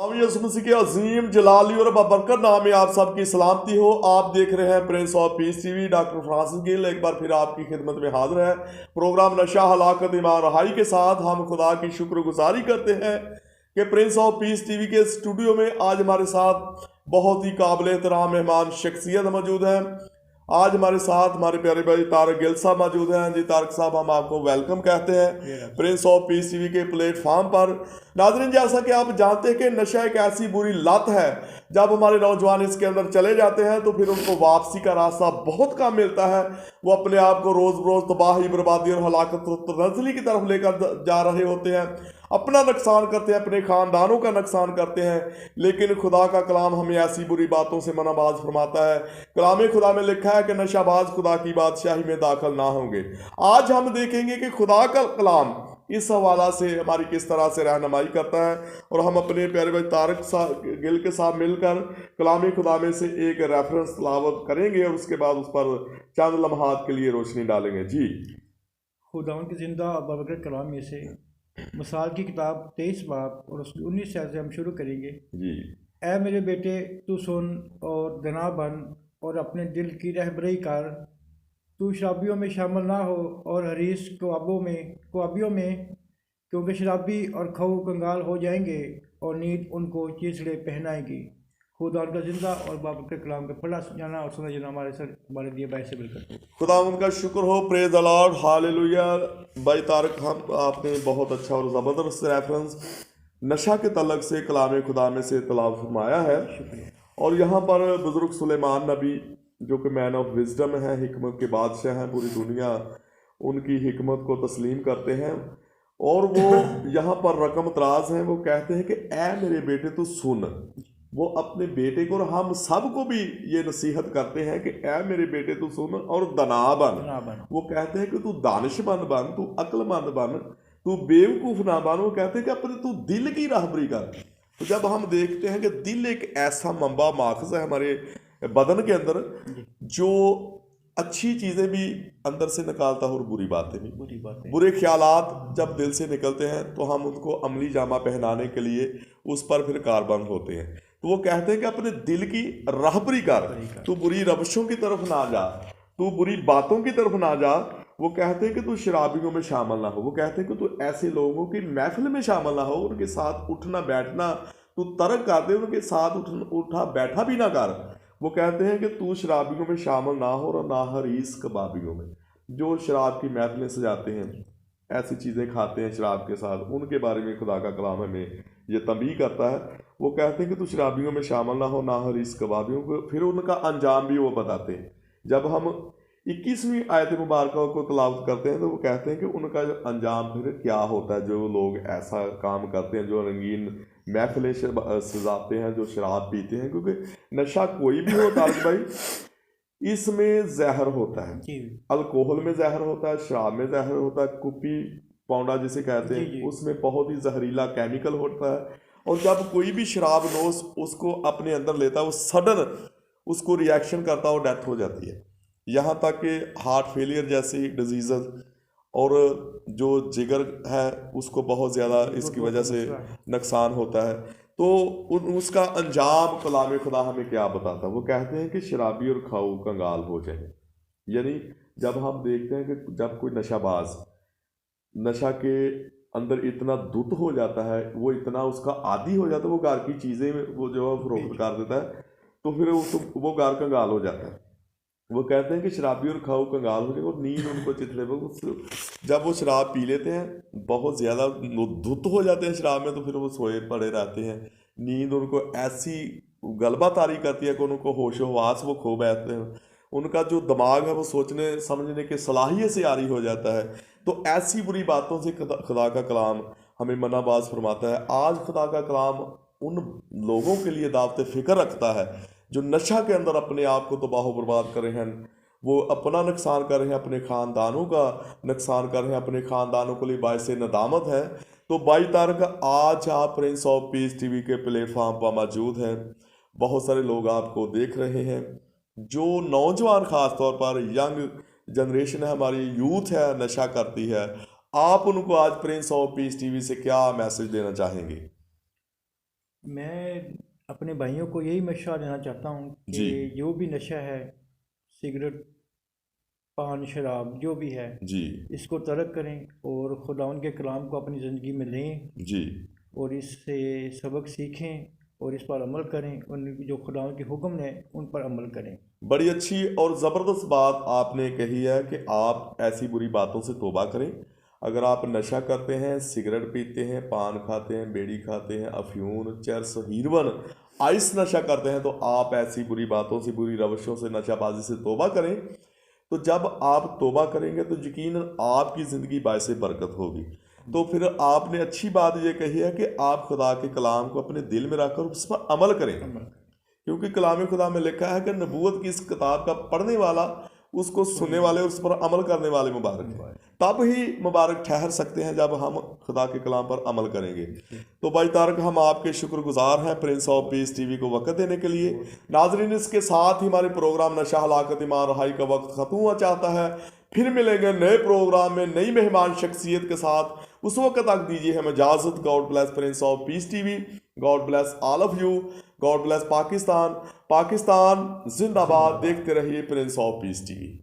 यसु मसीह के अजीम जलाली और बाबरकत नाम में आप सबकी सलामती हो। आप देख रहे हैं Prince of peace TV. Doctor Francis Gill एक बार फिर आपकी खिदमत में हाजिर है। प्रोग्राम नशा हलाकत ईमान रहाई के साथ हम खुदा की शुक्रगुजारी करते हैं कि प्रिंस ऑफ पीस टीवी के स्टूडियो में आज हमारे साथ बहुत ही काबिल एहतराम मेहमान शख्सियत मौजूद हैं। आज हमारे साथ हमारे प्यारे भाई तारक गिल साहब मौजूद हैं। जी तारक साहब, हम आपको वेलकम कहते हैं प्रिंस ऑफ पीस टीवी के प्लेटफॉर्म पर। नाज़रीन, जैसा कि आप जानते हैं कि नशा एक ऐसी बुरी लत है, जब हमारे नौजवान इसके अंदर चले जाते हैं तो फिर उनको वापसी का रास्ता बहुत कम मिलता है। वो अपने आप को रोज़ रोज़ तबाही, बर्बादी और हलाकत तनज़ली की तरफ लेकर जा रहे होते हैं। अपना नुकसान करते हैं, अपने ख़ानदानों का नुकसान करते हैं। लेकिन खुदा का कलाम हमें ऐसी बुरी बातों से मनाबाज फरमाता है। कलाम खुदा में लिखा है कि नशाबाज खुदा की बादशाही में दाखिल ना होंगे। आज हम देखेंगे कि खुदा का कलाम इस हवाला से हमारी किस तरह से रहनुमाई करता है, और हम अपने प्यारे भाई तारक गिल के साथ मिलकर कलाम खुदा में से एक रेफरेंस तलावत करेंगे और उसके बाद उस पर चंद लम्हात के लिए रोशनी डालेंगे। जी, खुदावन के जिंदा और बाबरकत कलाम में से मिसाल की किताब 23 बाब और उसकी 19 से हम शुरू करेंगे। जी, ऐ मेरे बेटे, तू सुन और दना बन और अपने दिल की रहबरी कर। तू शराबियों में शामिल ना हो और हरीस ख्वाबियों में, क्योंकि शराबी और खऊ कंगाल हो जाएंगे और नींद उनको चीसड़े पहनाएगी। खुदा उनका जिंदा और बाबरकत कलाम का पढ़ा जाना और सुना जाना हमारे लिए बायसे बिल्कुल खुदा उनका शुक्र हो। Praise the Lord, hallelujah. भाई तारक, हम आपने बहुत अच्छा और ज़बरदस्त रेफरेंस नशा के तलक से कलाम खुदा में से तलाव फरमाया है। और यहाँ पर बुजुर्ग सुलेमान नबी, जो कि मैन ऑफ विजडम है, हिकमत के बादशाह हैं, पूरी दुनिया उनकी हिकमत को तस्लीम करते हैं। और वो यहाँ पर रकम तराज हैं। वो कहते हैं कि ऐ मेरे बेटे तू सुन। वो अपने बेटे को और हम सबको भी ये नसीहत करते हैं कि ऐ मेरे बेटे तू सुन और दना बन। वो कहते हैं कि तू दानिशमंद बन, तू अक्लमंद बन, तू बेवकूफ़ ना बन। वो कहते हैं कि अपने तू दिल की राहबरी कर। तो जब हम देखते हैं कि दिल एक ऐसा मंबा माखज़ है हमारे बदन के अंदर, जो अच्छी चीज़ें भी अंदर से निकालता है और बुरी बातें भी। बुरे ख्यालात जब दिल से निकलते हैं तो हम उनको अमली जामा पहनाने के लिए उस पर फिर कारबंद होते हैं। तो वो कहते हैं कि अपने दिल की राहबरी कर, तू बुरी रवशों की तरफ ना जा, तू बुरी बातों की तरफ ना जा। वो कहते हैं कि तू शराबियों में शामिल ना हो। वो कहते हैं कि तू ऐसे लोगों की महफिल में शामिल ना हो, उनके साथ उठना बैठना तू तर्क कर दे, उनके साथ उठा बैठा भी ना कर। वो कहते हैं कि तू शराबियों में शामिल ना हो और ना हरीस कबाबियों में, जो शराब की महफिलें सजाते हैं, ऐसी चीज़ें खाते हैं शराब के साथ। उनके बारे में खुदा का कलाम हमें ये तंबीह करता है। वो कहते हैं कि तू शराबियों में शामिल ना हो, ना हरीस कबाबियों को। फिर उनका अंजाम भी वो बताते हैं। जब हम 21वीं आयत मुबारक को तलावत करते हैं तो वो कहते हैं कि उनका जो अंजाम फिर क्या होता है। जो लोग ऐसा काम करते हैं, जो रंगीन महफिलें सजाते हैं, जो शराब पीते हैं, क्योंकि नशा कोई भी हो तारक भाई, इसमें जहर होता है। अल्कोहल में जहर होता है, शराब में जहर होता है, कुपी पौंडा जिसे कहते हैं, उसमें बहुत ही जहरीला केमिकल होता है। और जब कोई भी शराब नोश उसको अपने अंदर लेता है, वो सडन उसको रिएक्शन करता है और डेथ हो जाती है। यहाँ तक कि हार्ट फेलियर जैसी डिजीज़ और जो जिगर है उसको बहुत ज़्यादा इसकी वजह से नुकसान होता है। तो उसका अंजाम कलाम खुदा हमें क्या बताता है। वो कहते हैं कि शराबी और खाऊ कंगाल हो जाए। यानी जब हम देखते हैं कि जब कोई नशाबाज नशा के अंदर इतना धुत हो जाता है, वो इतना उसका आदी हो जाता है, वो घर की चीज़ें वो जो है फरोख्त कर देता है, तो फिर वो घर कंगाल हो जाता है। वो कहते हैं कि शराबी और खाऊ कंगाल हो जाए और नींद उनको चितले पर। जब वो शराब पी लेते हैं, बहुत ज़्यादा धुत हो जाते हैं शराब में, तो फिर वो सोए पड़े रहते हैं। नींद उनको ऐसी गलबा तारी करती है कि उनको होश हवास वो खो बैठते हैं। उनका जो दिमाग है वो सोचने समझने के सलाहियत से आरी हो जाता है। तो ऐसी बुरी बातों से खुदा का कलाम हमें मनाबाज फरमाता है। आज खुदा का कलाम उन लोगों के लिए दावत फ़िक्र रखता है जो नशा के अंदर अपने आप को तबाह बर्बाद कर रहे हैं। वो अपना नुकसान कर रहे हैं, अपने ख़ानदानों का नुकसान कर रहे हैं, अपने ख़ानदानों के लिए बायस नदामत है। तो भाई तारक, आज आप प्रिंस ऑफ पीस टीवी के प्लेटफॉर्म पर मौजूद हैं। बहुत सारे लोग आपको देख रहे हैं, जो नौजवान ख़ास तौर पर यंग जनरेशन है, हमारी यूथ है, नशा करती है। आप उनको आज प्रिंस ऑफ पीस टीवी से क्या मैसेज देना चाहेंगे? मैं अपने भाइयों को यही मशवरा देना चाहता हूँ जी कि जो भी नशा है, सिगरेट, पान, शराब जो भी है, जी इसको तर्क करें और खुदा के कलाम को अपनी ज़िंदगी में लें जी और इससे सबक सीखें और इस पर अमल करें, उन जो खुदा के हुक्म हैं उन पर अमल करें। बड़ी अच्छी और ज़बरदस्त बात आपने कही है कि आप ऐसी बुरी बातों से तौबा करें। अगर आप नशा करते हैं, सिगरेट पीते हैं, पान खाते हैं, बीड़ी खाते हैं, अफ्यून, चरस, हीरोइन, आइस नशा करते हैं, तो आप ऐसी बुरी बातों से, बुरी रवशों से, नशाबाजी से तौबा करें। तो जब आप तौबा करेंगे तो यकीनन आपकी ज़िंदगी बायस बरकत होगी। तो फिर आपने अच्छी बात ये कही है कि आप खुदा के कलाम को अपने दिल में रखकर उस पर अमल करें, अमल करें, क्योंकि कलाम खुदा में लिखा है कि नबूवत की इस किताब का पढ़ने वाला, उसको सुनने वाले और उस पर अमल करने वाले मुबारक हैं। तब ही मुबारक ठहर सकते हैं जब हम खुदा के कलाम पर अमल करेंगे। तो भाई तारक, हम आपके शुक्रगुजार हैं प्रिंस ऑफ पीस टीवी को वक्त देने के लिए। नाजरीन, इसके साथ ही हमारे प्रोग्राम नशा, हलाकत, ईमान, रहाई का वक्त खत्म हुआ चाहता है। फिर मिलेंगे नए प्रोग्राम में नई मेहमान शख्सियत के साथ। उस वक्त तक दीजिए हमें इजाज़त। God bless Prince of peace TV. God bless all of you. God bless Pakistan. Pakistan जिंदाबाद। देखते रहिए प्रिंस ऑफ पीस टीवी।